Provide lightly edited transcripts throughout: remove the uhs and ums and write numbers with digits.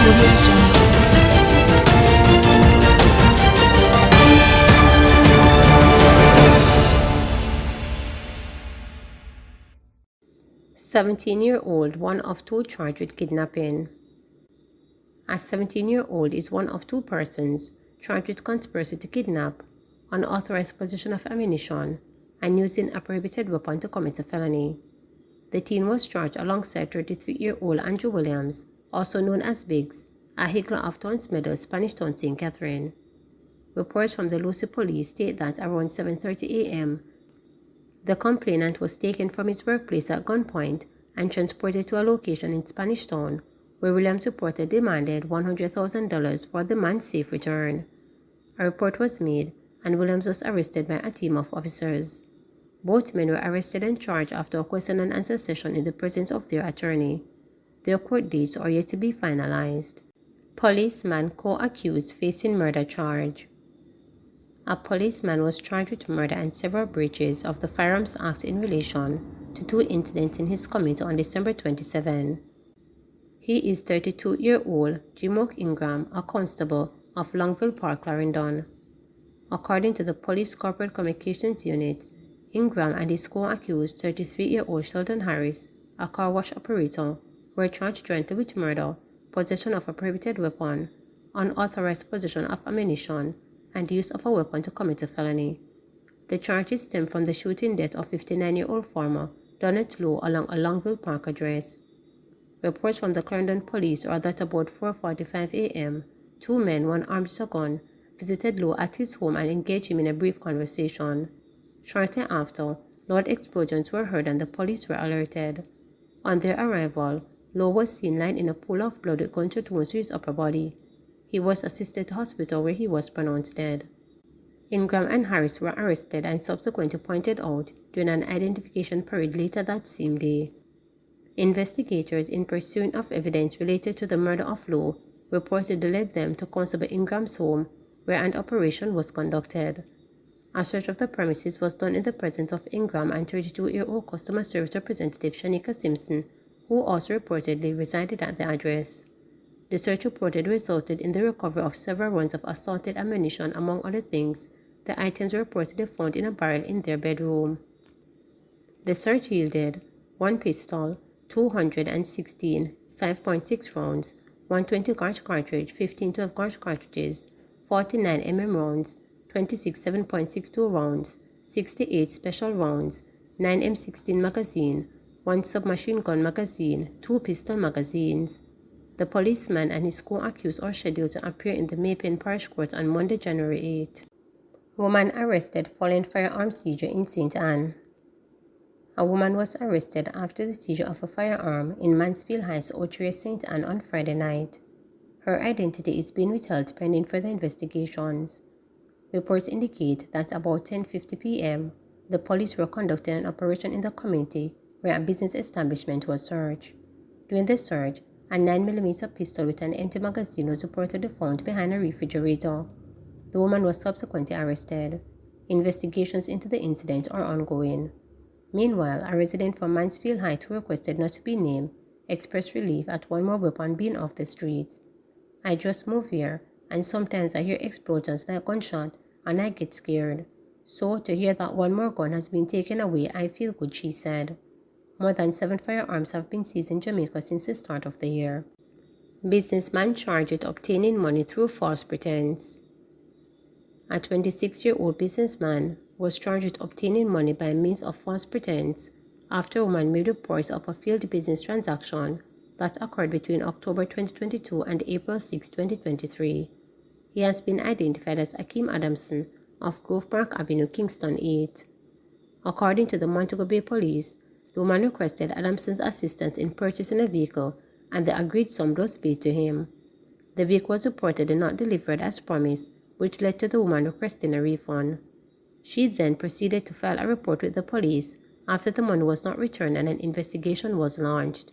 Audio Jungle. 17-year-old, one of two charged with kidnapping. A 17-year-old is one of two persons charged with conspiracy to kidnap, unauthorized possession of ammunition, and using a prohibited weapon to commit a felony. The teen was charged alongside 33-year-old Andrew Williams, also known as Biggs, a higgler of Towns Meadows, Spanish Town, St. Catherine. Reports from the Lucy police state that around 7:30 a.m., the complainant was taken from his workplace at gunpoint and transported to a location in Spanish Town, where Williams reportedly demanded $100,000 for the man's safe return. A report was made, and Williams was arrested by a team of officers. Both men were arrested and charged after a question and answer session in the presence of their attorney. Their court dates are yet to be finalized. Policeman co-accused facing murder charge. A policeman was charged with murder and several breaches of the Firearms Act in relation to two incidents in his community on December 27. He is 32-year-old Jimoke Ingram, a constable of Longville Park, Clarendon. According to the Police Corporate Communications Unit, Ingram and his co-accused 33-year-old Sheldon Harris, a car wash operator, were charged jointly with murder, possession of a prohibited weapon, unauthorized possession of ammunition, and use of a weapon to commit a felony. The charges stem from the shooting death of 59-year-old farmer Donald Lowe along a Longville Park address. Reports from the Clarendon police are that about 4:45 a.m., two men, one armed with a gun, visited Lowe at his home and engaged him in a brief conversation. Shortly after, loud explosions were heard and the police were alerted. On their arrival, Lowe was seen lying in a pool of blood with gunshot wounds to his upper body. He was assisted to hospital where he was pronounced dead. Ingram and Harris were arrested and subsequently pointed out during an identification parade later that same day. Investigators, in pursuit of evidence related to the murder of Lowe, reportedly led them to Constable Ingram's home, where an operation was conducted. A search of the premises was done in the presence of Ingram and 32-year-old customer service representative Shanika Simpson, who also reportedly resided at the address. The search reportedly resulted in the recovery of several rounds of assorted ammunition. Among other things, the items were reportedly found in a barrel in their bedroom. The search yielded 1 pistol, 216 5.6 rounds, 120 gauge cartridge, 15 12 gauge cartridges, 49 rounds, 26 7.62 rounds, 68 special rounds, 9 M16 magazine, 1 submachine gun magazine, 2 pistol magazines. The policeman and his co-accused are scheduled to appear in the Maypen Parish Court on Monday, January 8. Woman arrested following firearm seizure in St. Anne. A woman was arrested after the seizure of a firearm in Mansfield Heights, Ochier, St. Anne on Friday night. Her identity is being withheld pending further investigations. Reports indicate that about 10:50 p.m., the police were conducting an operation in the community where a business establishment was searched. During the search, a 9mm pistol with an empty magazine was reportedly found behind a refrigerator. The woman was subsequently arrested. Investigations into the incident are ongoing. Meanwhile, a resident from Mansfield Heights who requested not to be named expressed relief at one more weapon being off the streets. "I just moved here, and sometimes I hear explosions like gunshot, and I get scared. So, to hear that one more gun has been taken away, I feel good," she said. More than 7 firearms have been seized in Jamaica since the start of the year. Businessman charged with obtaining money through false pretense. A 26-year-old businessman was charged with obtaining money by means of false pretense after a woman made reports of a failed business transaction that occurred between October 2022 and April 6, 2023. He has been identified as Akeem Adamson of Grove Park Avenue, Kingston 8. According to the Montego Bay Police, the woman requested Adamson's assistance in purchasing a vehicle and the agreed sum was paid to him. The vehicle was reportedly not delivered as promised, which led to the woman requesting a refund. She then proceeded to file a report with the police after the money was not returned and an investigation was launched.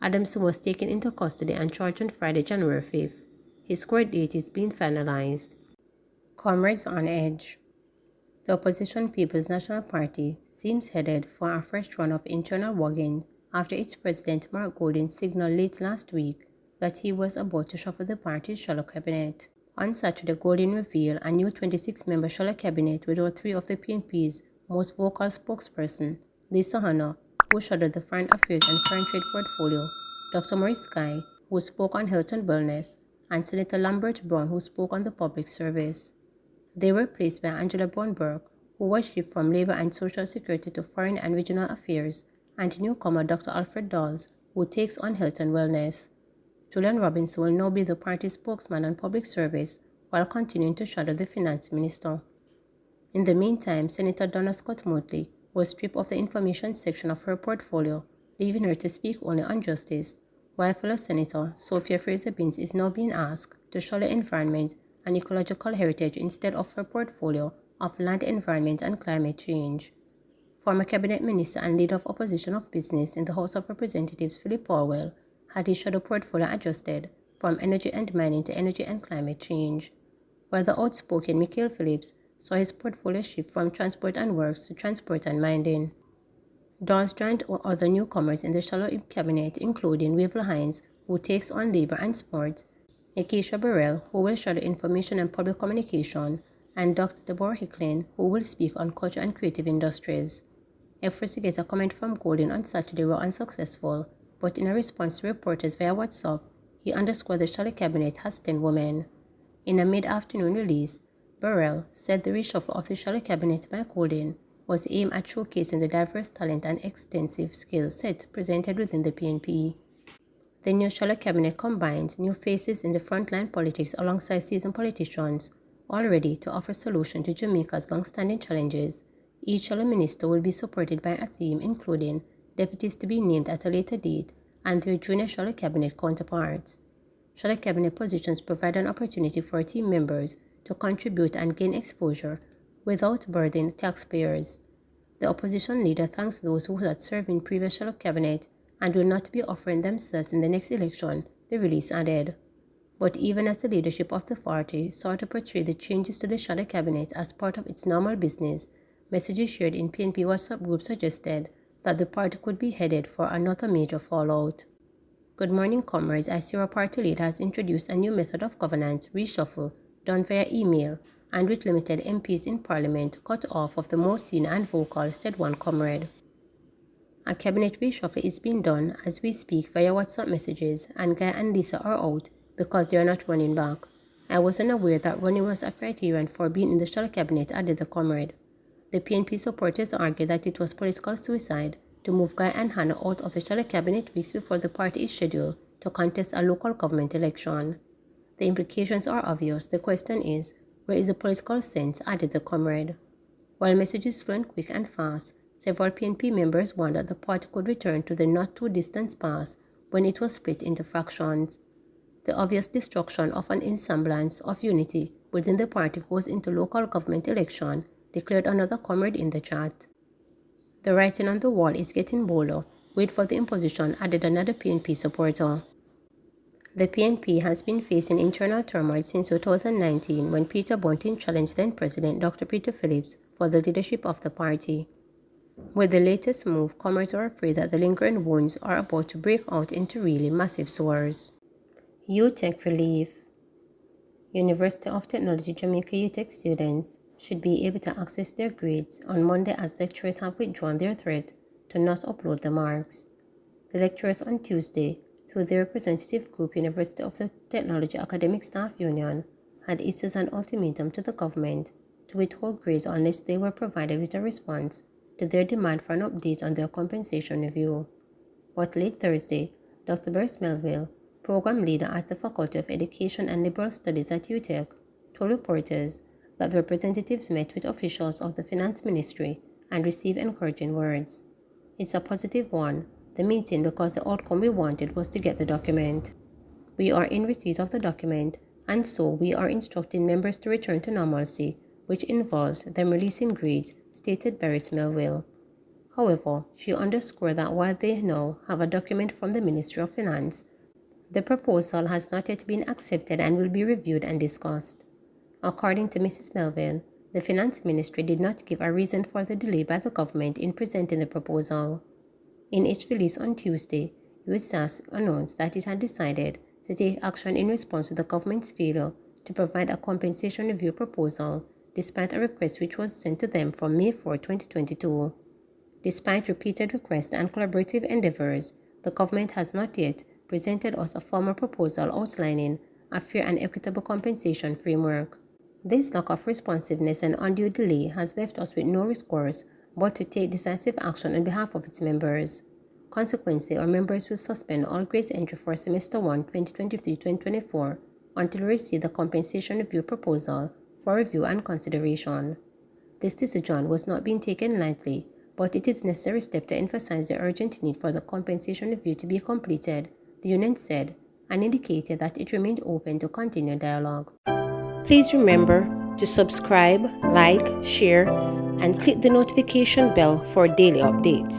Adamson was taken into custody and charged on Friday, January 5th. His court date is being finalized. Comrades on edge. The opposition People's National Party seems headed for a fresh run of internal warging after its president Mark Golding signaled late last week that he was about to shuffle the party's shadow cabinet. On Saturday, Golding revealed a new 26-member shadow cabinet with all three of the PNP's most vocal spokesperson, Lisa Hanna, who shadowed the foreign affairs and foreign trade portfolio, Dr. Maurice Skye, who spoke on health and wellness, and Senator Lambert Brown, who spoke on the public service. They were replaced by Angela Born-Burke, who was shifted from Labor and Social Security to Foreign and Regional Affairs, and newcomer Dr. Alfred Dawes, who takes on health and wellness. Julian Robinson will now be the party's spokesman on public service while continuing to shadow the finance minister. In the meantime, Senator Donna Scott Motley was stripped of the information section of her portfolio, leaving her to speak only on justice, while fellow Senator Sophia Fraser-Binns is now being asked to shadow environment and ecological heritage instead of her portfolio of land, environment, and climate change. Former Cabinet Minister and Leader of Opposition of Business in the House of Representatives Philip Powell had his shadow portfolio adjusted from energy and mining to energy and climate change, while the outspoken Michael Phillips saw his portfolio shift from transport and works to transport and mining. Dawes joined other newcomers in the shadow cabinet, including Waverly Hines, who takes on labor and sports, Acacia Burrell, who will shadow information and public communication, and Dr. Deborah Hicklin, who will speak on culture and creative industries. Efforts to get a comment from Golding on Saturday were unsuccessful, but in a response to reporters via WhatsApp, he underscored the shadow cabinet has 10 women. In a mid-afternoon release, Burrell said the reshuffle of the shadow cabinet by Golding was aimed at showcasing the diverse talent and extensive skill set presented within the PNP. The new shadow cabinet combines new faces in the frontline politics alongside seasoned politicians, all ready to offer solutions to Jamaica's long-standing challenges. Each shadow minister will be supported by a theme including deputies to be named at a later date and their junior shadow cabinet counterparts. Shadow cabinet positions provide an opportunity for team members to contribute and gain exposure without burdening taxpayers. The opposition leader thanks those who had served in previous shadow cabinet and will not be offering themselves in the next election, the release added. But even as the leadership of the party sought to portray the changes to the shadow cabinet as part of its normal business, messages shared in PNP WhatsApp group suggested that the party could be headed for another major fallout. Good morning, comrades. I see our party leader has introduced a new method of governance, reshuffle, done via email, and with limited MPs in Parliament cut off of the most senior and vocal, said one comrade. A cabinet reshuffle is being done as we speak via WhatsApp messages, and Guy and Lisa are out because they are not running back. I wasn't aware that running was a criterion for being in the shadow cabinet, added the comrade. The PNP supporters argued that it was political suicide to move Guy and Hannah out of the shadow cabinet weeks before the party is scheduled to contest a local government election. The implications are obvious. The question is, where is the political sense, added the comrade. While messages went quick and fast, several PNP members warned that the party could return to the not-too-distant past when it was split into fractions. The obvious destruction of an semblance of unity within the party goes into local government election, declared another comrade in the chat. The writing on the wall is getting bolder. Wait for the imposition, added another PNP supporter. The PNP has been facing internal turmoil since 2019 when Peter Bunting challenged then-President Dr. Peter Phillips for the leadership of the party. With the latest move, comrades are afraid that the lingering wounds are about to break out into really massive sores. UTech relief. University of Technology Jamaica UTech students should be able to access their grades on Monday as lecturers have withdrawn their threat to not upload the marks. The lecturers on Tuesday, through their representative group University of the Technology Academic Staff Union, had issued an ultimatum to the government to withhold grades unless they were provided with a response to their demand for an update on their compensation review. But late Thursday, Dr. Bryce Melville, program leader at the Faculty of Education and Liberal Studies at UTech, told reporters that the representatives met with officials of the Finance Ministry and received encouraging words. It's a positive one, the meeting, because the outcome we wanted was to get the document. We are in receipt of the document, and so we are instructing members to return to normalcy, which involves them releasing grades, stated Bryce Melville. However, she underscored that while they now have a document from the Ministry of Finance, the proposal has not yet been accepted and will be reviewed and discussed. According to Mrs. Melville, the Finance Ministry did not give a reason for the delay by the government in presenting the proposal. In its release on Tuesday, USAS announced that it had decided to take action in response to the government's failure to provide a compensation review proposal, despite a request which was sent to them from May 4, 2022. Despite repeated requests and collaborative endeavors, the government has not yet presented us a formal proposal outlining a fair and equitable compensation framework. This lack of responsiveness and undue delay has left us with no recourse but to take decisive action on behalf of its members. Consequently, our members will suspend all grades entry for Semester 1 2023-2024 until we receive the compensation review proposal for review and consideration. This decision was not being taken lightly, but it is a necessary step to emphasize the urgent need for the compensation review to be completed, the union said, and indicated that it remained open to continue dialogue. Please remember to subscribe, like, share, and click the notification bell for daily updates.